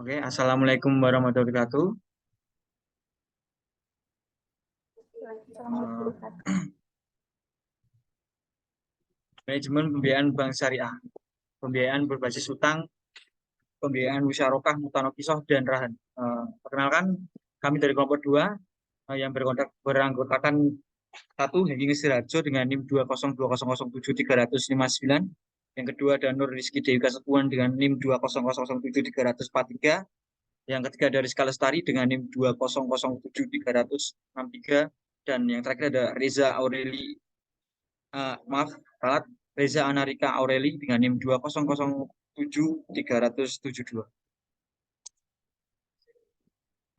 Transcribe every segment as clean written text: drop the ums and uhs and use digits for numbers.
Oke, Assalamualaikum warahmatullahi wabarakatuh. Manajemen pembiayaan bank syariah, pembiayaan berbasis utang, pembiayaan musyarakah, mutanakisoh, dan rahan. Perkenalkan, kami dari kelompok 2 yang beranggotakan 1 Hengki Sirajo dengan NIM 20020073059. Yang kedua ada Nur Rizky Dewi Kasepuan dengan NIM 200073043. Yang ketiga ada Rizka Lestari dengan NIM 2007363. Dan yang terakhir ada Reza Aureli, Reza Anarika Aureli dengan NIM 2007372.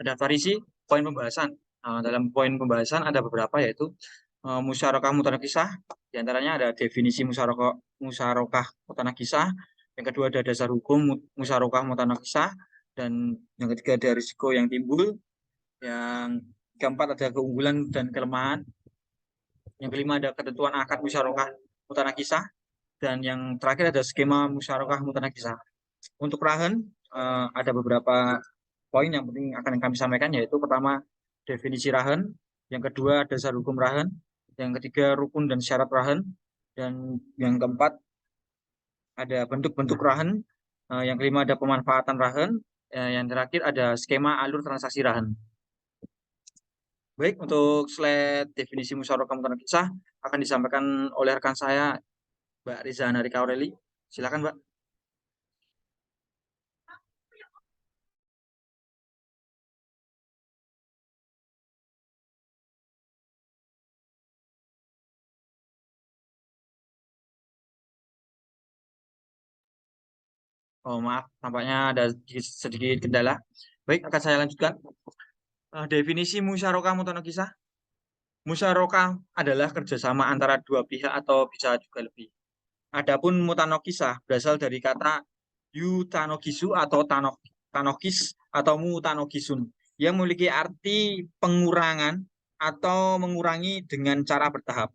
Ada variasi poin pembahasan. Dalam poin pembahasan ada beberapa, yaitu musyarakah mutanakisah. Di antaranya ada definisi musyarakah mutanakisah. Yang kedua ada dasar hukum musyarakah mutanakisah. Dan yang ketiga ada risiko yang timbul. Yang keempat ada keunggulan dan kelemahan. Yang kelima ada ketentuan akad musyarakah mutanakisah. Dan yang terakhir ada skema musyarakah mutanakisah. Untuk rahan ada beberapa poin yang penting akan kami sampaikan, yaitu pertama definisi rahan, yang kedua dasar hukum rahan, yang ketiga rukun dan syarat rahan, dan yang keempat ada bentuk-bentuk rahan, yang kelima ada pemanfaatan rahan, yang terakhir ada skema alur transaksi rahan. Baik, untuk slide definisi musyarakah mutanakisah akan disampaikan oleh rekan saya, Mbak Reza Anarika Aureli. Silakan, Mbak. Oh, maaf, tampaknya ada sedikit kendala. Baik, akan saya lanjutkan. Definisi musyarakah mutanakisah. Musyarakah adalah kerjasama antara dua pihak atau bisa juga lebih. Adapun mutanakisah berasal dari kata yutanokisu atau tanokis atau mutanokisun, yang memiliki arti pengurangan atau mengurangi dengan cara bertahap.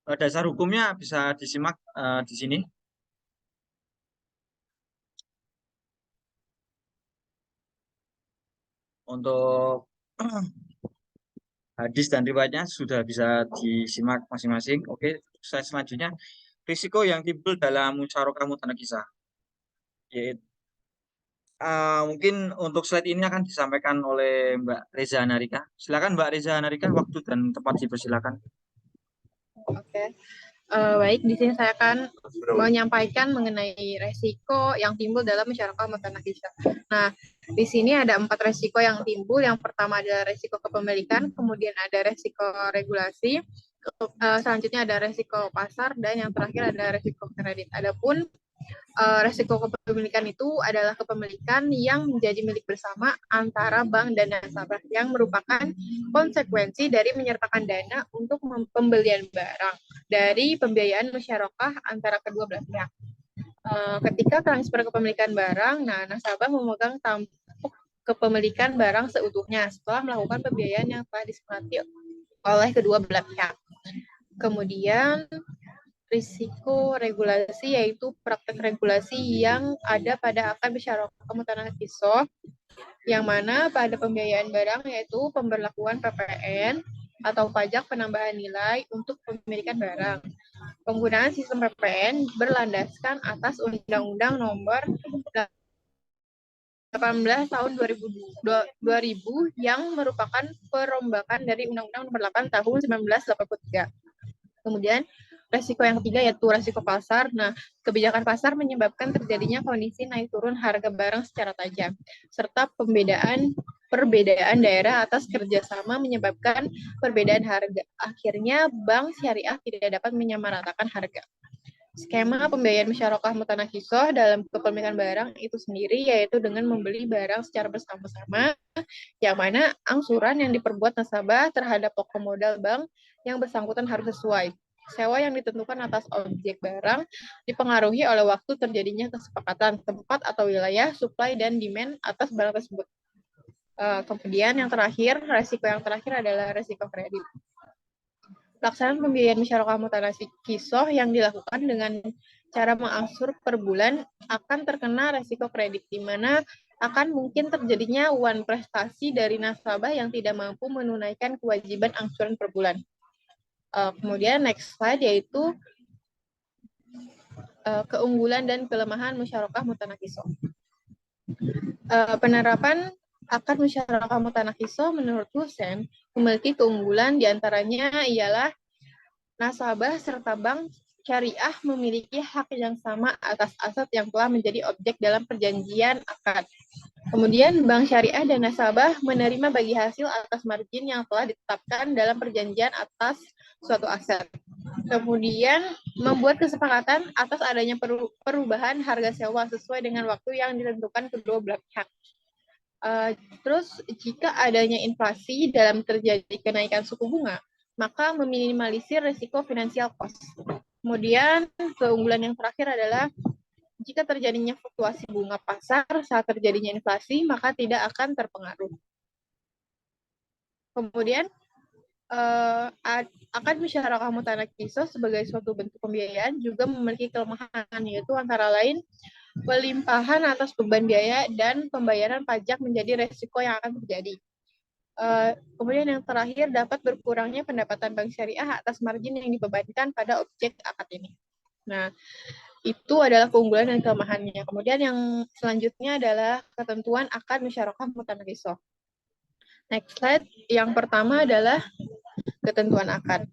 Dasar hukumnya bisa disimak di sini. Untuk hadis dan riwayatnya sudah bisa disimak masing-masing. Oke, saya selanjutnya risiko yang timbul dalam musyarakah mutanakisah. Yaitu mungkin untuk slide ini akan disampaikan oleh Mbak Reza Anarika. Silakan Mbak Reza Anarika, waktu dan tempat dipersilakan. Oke. Baik, di sini saya akan menyampaikan mengenai resiko yang timbul dalam masyarakat mutanakisah. Nah, di sini ada 4 resiko yang timbul. Yang pertama adalah resiko kepemilikan, kemudian ada resiko regulasi, selanjutnya ada resiko pasar, dan yang terakhir ada resiko kredit. Adapun resiko kepemilikan itu adalah kepemilikan yang menjadi milik bersama antara bank dan nasabah, yang merupakan konsekuensi dari menyertakan dana untuk pembelian barang dari pembiayaan musyarakah antara kedua belah pihak. Ketika transfer kepemilikan barang, nah nasabah memegang tampuk kepemilikan barang seutuhnya setelah melakukan pembiayaan yang telah disepakati oleh kedua belah pihak. Kemudian risiko regulasi, yaitu praktek regulasi yang ada pada akad musyarakah mutanakisah, yang mana pada pembiayaan barang yaitu pemberlakuan PPN atau pajak penambahan nilai untuk pemilikan barang. Penggunaan sistem PPN berlandaskan atas Undang-Undang Nomor 18 tahun 2000 yang merupakan perombakan dari Undang-Undang Nomor 8 tahun 1983. Kemudian resiko yang ketiga yaitu resiko pasar. Nah, kebijakan pasar menyebabkan terjadinya kondisi naik turun harga barang secara tajam, serta perbedaan daerah atas kerjasama menyebabkan perbedaan harga. Akhirnya, bank syariah tidak dapat menyamaratakan harga. Skema pembiayaan musyarakah mutanakisah dalam kepemilikan barang itu sendiri yaitu dengan membeli barang secara bersama-sama, yang mana angsuran yang diperbuat nasabah terhadap pokok modal bank yang bersangkutan harus sesuai. Sewa yang ditentukan atas objek barang dipengaruhi oleh waktu terjadinya kesepakatan tempat atau wilayah, supply dan demand atas barang tersebut. Kemudian yang terakhir, resiko yang terakhir adalah resiko kredit. Pelaksanaan pembiayaan musyarakah mutanakisah yang dilakukan dengan cara mengangsur per bulan akan terkena resiko kredit, di mana akan mungkin terjadinya uang prestasi dari nasabah yang tidak mampu menunaikan kewajiban angsuran per bulan. Kemudian next slide yaitu keunggulan dan kelemahan musyarakah mutanakiso. Penerapan akad musyarakah mutanakiso menurut Husein memiliki keunggulan, diantaranya ialah nasabah serta bank syariah memiliki hak yang sama atas aset yang telah menjadi objek dalam perjanjian akad. Kemudian bank syariah dan nasabah menerima bagi hasil atas margin yang telah ditetapkan dalam perjanjian atas suatu aset. Kemudian membuat kesepakatan atas adanya perubahan harga sewa sesuai dengan waktu yang ditentukan kedua belah pihak. Terus jika adanya inflasi dalam terjadi kenaikan suku bunga, maka meminimalisir risiko financial cost. Kemudian keunggulan yang terakhir adalah jika terjadinya fluktuasi bunga pasar saat terjadinya inflasi, maka tidak akan terpengaruh. Kemudian akad musyarakah mutanakiso sebagai suatu bentuk pembiayaan juga memiliki kelemahan, yaitu antara lain pelimpahan atas beban biaya dan pembayaran pajak menjadi resiko yang akan terjadi. Kemudian yang terakhir, dapat berkurangnya pendapatan bank syariah atas margin yang dibebankan pada objek akad ini. Nah, itu adalah keunggulan dan kelemahannya. Kemudian yang selanjutnya adalah ketentuan akad musyarakah mutanakiso. Next slide. Yang pertama adalah ketentuan akad.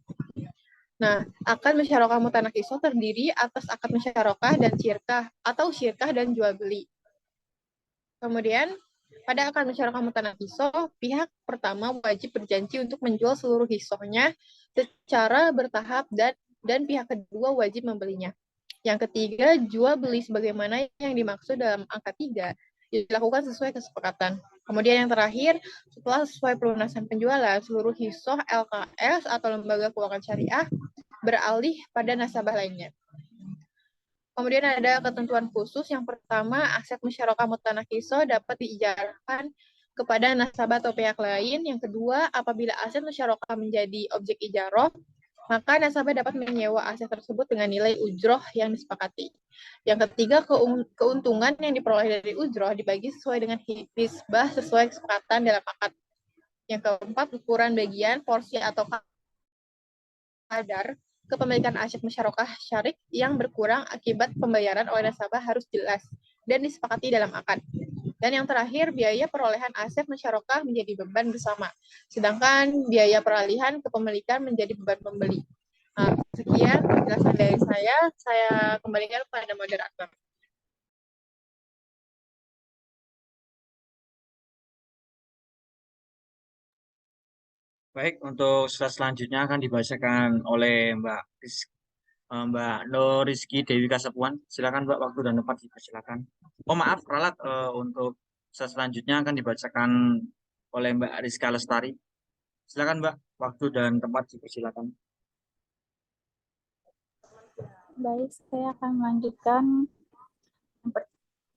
Nah, akad musyarakah mutanakiso terdiri atas akad musyarakah dan syirkah atau syirkah dan jual beli. Kemudian pada akad musyarakah mutanakiso, pihak pertama wajib berjanji untuk menjual seluruh hissahnya secara bertahap dan pihak kedua wajib membelinya. Yang ketiga, jual beli sebagaimana yang dimaksud dalam angka 3 dilakukan sesuai kesepakatan. Kemudian yang terakhir, setelah sesuai pelunasan penjualan, seluruh hissah LKS atau lembaga keuangan syariah beralih pada nasabah lainnya. Kemudian ada ketentuan khusus. Yang pertama, aset musyarakah mutanakiso dapat diijarahkan kepada nasabah atau pihak lain. Yang kedua, apabila aset musyarakah menjadi objek ijarah, maka nasabah dapat menyewa aset tersebut dengan nilai ujroh yang disepakati. Yang ketiga, keuntungan yang diperoleh dari ujroh dibagi sesuai dengan hisbah sesuai kesepakatan dalam akad. Yang keempat, ukuran bagian, porsi atau kadar kepemilikan aset musyarakah syarik yang berkurang akibat pembayaran oleh nasabah harus jelas dan disepakati dalam akad. Dan yang terakhir, biaya perolehan aset musyarakah menjadi beban bersama, sedangkan biaya peralihan kepemilikan menjadi beban pembeli. Nah, sekian penjelasan dari saya kembalikan kepada moderator. Baik, untuk slide selanjutnya akan dibacakan oleh Mbak Noriski Dewi Kasapuan. Silakan Mbak, waktu dan tempat dipersilakan. Oh maaf, ralat untuk slide selanjutnya akan dibacakan oleh Mbak Rizka Lestari. Silakan Mbak, waktu dan tempat dipersilakan. Baik, saya akan melanjutkan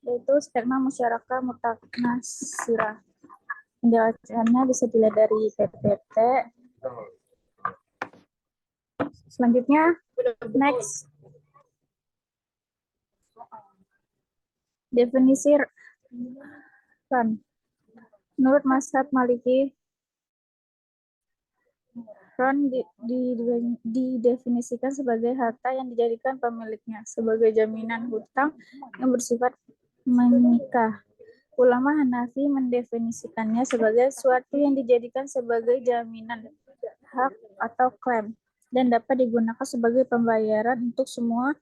yaitu skema musyarakah mutanasirah. Penjelasannya bisa dilihat dari PPT. Selanjutnya, next. Definisi ron. Menurut mazhab Maliki, ron didefinisikan sebagai harta yang dijadikan pemiliknya sebagai jaminan hutang yang bersifat menikah. Ulama Hanafi mendefinisikannya sebagai suatu yang dijadikan sebagai jaminan hak atau klaim dan dapat digunakan sebagai pembayaran untuk semua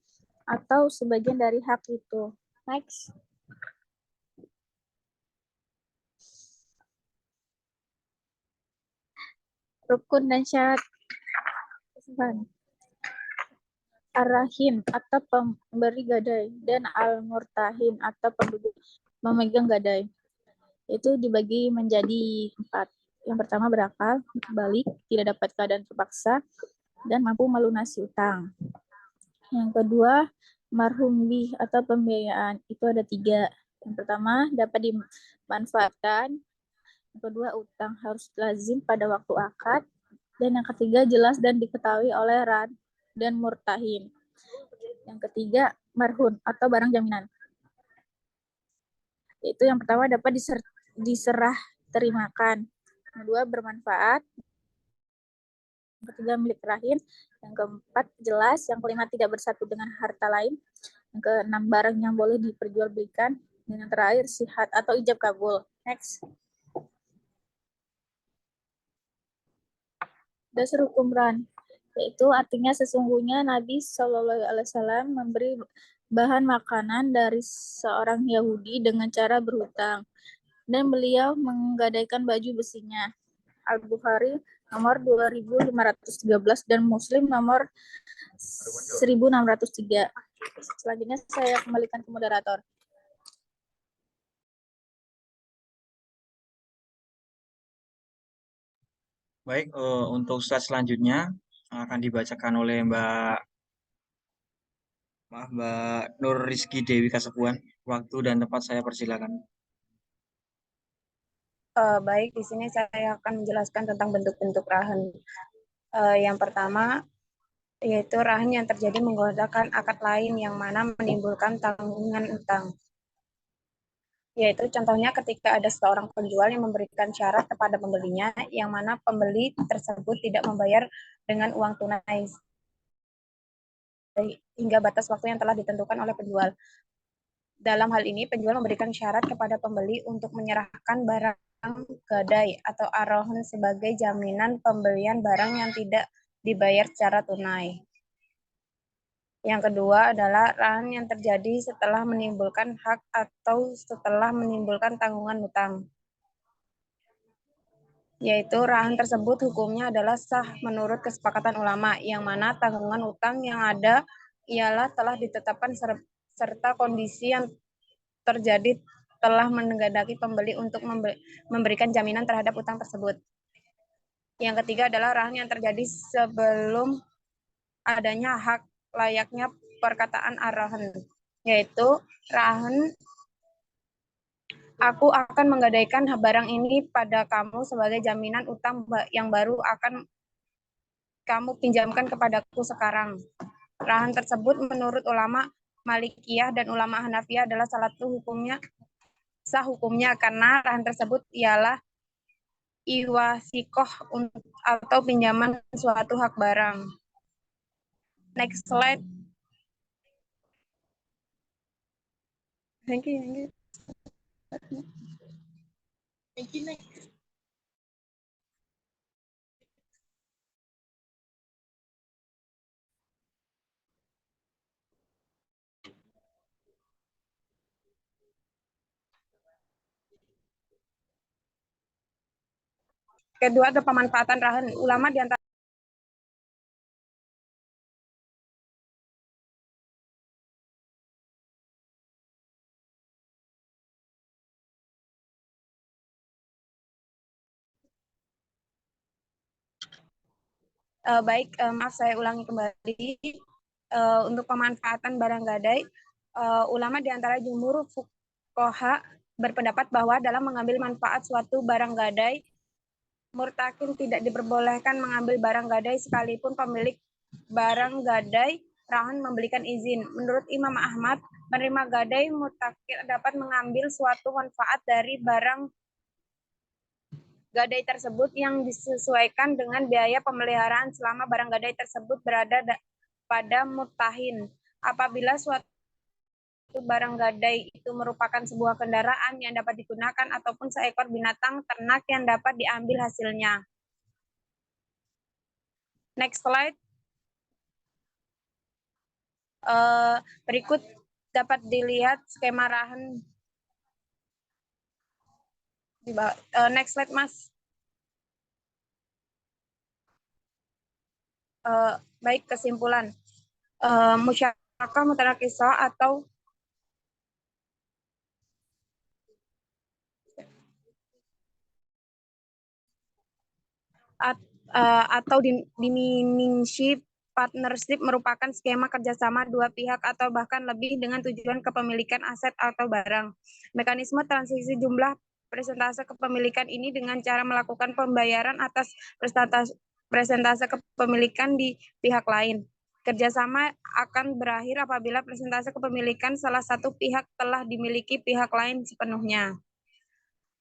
atau sebagian dari hak itu. Next. Rukun dan syarat Ar-Rahin atau pemberi gadai dan Al-Murtahin atau memegang gadai. Itu dibagi menjadi 4. Yang pertama berakal, balik, tidak dapat keadaan terpaksa, dan mampu melunasi utang. Yang kedua, marhum bih atau pembiayaan. Itu ada 3. Yang pertama, dapat dimanfaatkan. Yang kedua, utang harus lazim pada waktu akad. Dan yang ketiga, jelas dan diketahui oleh ran dan murtahin. Yang ketiga, marhun atau barang jaminan. Yaitu yang pertama dapat diserah terimakan. Yang kedua, bermanfaat. Yang ketiga, milik rahim. Yang keempat, jelas. Yang kelima, tidak bersatu dengan harta lain. Yang keenam, barang yang boleh diperjualbelikan. Dan yang terakhir, sihat atau ijab kabul. Next. Dasar hukum ran, yaitu artinya sesungguhnya Nabi SAW memberi bahan makanan dari seorang Yahudi dengan cara berhutang, dan beliau menggadaikan baju besinya. Al-Bukhari nomor 2513 dan Muslim nomor 1603. Selanjutnya saya kembalikan ke moderator. Baik, untuk slide selanjutnya akan dibacakan oleh Mbak Nur Rizky Dewi Kasepuan. Waktu dan tempat saya persilakan. Baik, di sini saya akan menjelaskan tentang bentuk-bentuk rahan. Yang pertama, yaitu rahan yang terjadi menggunakan akad lain yang mana menimbulkan tanggungan utang. Yaitu contohnya ketika ada seorang penjual yang memberikan syarat kepada pembelinya, yang mana pembeli tersebut tidak membayar dengan uang tunai hingga batas waktu yang telah ditentukan oleh penjual. Dalam hal ini, penjual memberikan syarat kepada pembeli untuk menyerahkan barang gadai atau arohan sebagai jaminan pembelian barang yang tidak dibayar secara tunai. Yang kedua adalah rahan yang terjadi setelah menimbulkan hak atau setelah menimbulkan tanggungan hutang. Yaitu rahan tersebut hukumnya adalah sah menurut kesepakatan ulama, yang mana tanggungan hutang yang ada ialah telah ditetapkan serta kondisi yang terjadi telah menghendaki pembeli untuk memberikan jaminan terhadap utang tersebut. Yang ketiga adalah rahan yang terjadi sebelum adanya hak layaknya perkataan arahan, yaitu rahan aku akan menggadaikan barang ini pada kamu sebagai jaminan utang yang baru akan kamu pinjamkan kepadaku sekarang. Rahan tersebut menurut ulama Malikiyah dan ulama Hanafiyah adalah salah satu sah hukumnya karena rahan tersebut ialah iwasikoh atau pinjaman suatu hak barang. Next slide. Thank you. Kedua ada pemanfaatan rahan. Ulama di antara maaf saya ulangi kembali. Untuk pemanfaatan barang gadai, ulama di antara jumhur fuqaha berpendapat bahwa dalam mengambil manfaat suatu barang gadai, murtakin tidak diperbolehkan mengambil barang gadai sekalipun pemilik barang gadai rahan memberikan izin. Menurut Imam Ahmad, menerima gadai murtakin dapat mengambil suatu manfaat dari barang gadai tersebut yang disesuaikan dengan biaya pemeliharaan selama barang gadai tersebut berada pada mutahin. Apabila suatu barang gadai itu merupakan sebuah kendaraan yang dapat digunakan ataupun seekor binatang ternak yang dapat diambil hasilnya. Next slide. Berikut dapat dilihat skema rahan. Next slide, Mas. Baik, kesimpulan. Musyarakah mutanakisah atau diminished partnership merupakan skema kerjasama dua pihak atau bahkan lebih dengan tujuan kepemilikan aset atau barang. Mekanisme transisi jumlah persentase kepemilikan ini dengan cara melakukan pembayaran atas persentase kepemilikan di pihak lain. Kerjasama akan berakhir apabila persentase kepemilikan salah satu pihak telah dimiliki pihak lain sepenuhnya.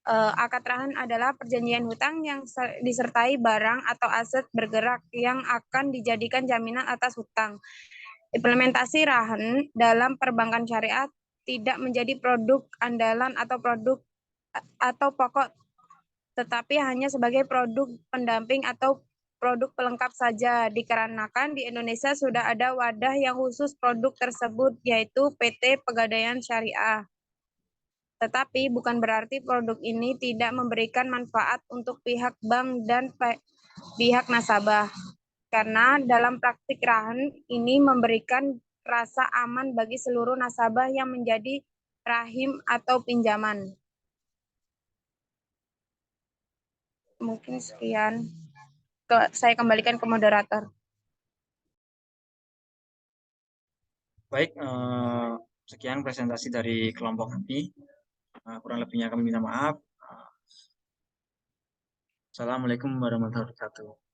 Akad rahan adalah perjanjian hutang yang disertai barang atau aset bergerak yang akan dijadikan jaminan atas hutang. Implementasi rahan dalam perbankan syariah tidak menjadi produk andalan atau pokok, tetapi hanya sebagai produk pendamping atau produk pelengkap saja, dikarenakan di Indonesia sudah ada wadah yang khusus produk tersebut, yaitu PT Pegadaian Syariah. Tetapi bukan berarti produk ini tidak memberikan manfaat untuk pihak bank dan pihak nasabah. Karena dalam praktik rahan ini memberikan rasa aman bagi seluruh nasabah yang menjadi rahim atau pinjaman. Mungkin sekian. Saya kembalikan ke moderator. Baik, sekian presentasi dari kelompok kami. Kurang lebihnya kami minta maaf. Assalamualaikum warahmatullahi wabarakatuh.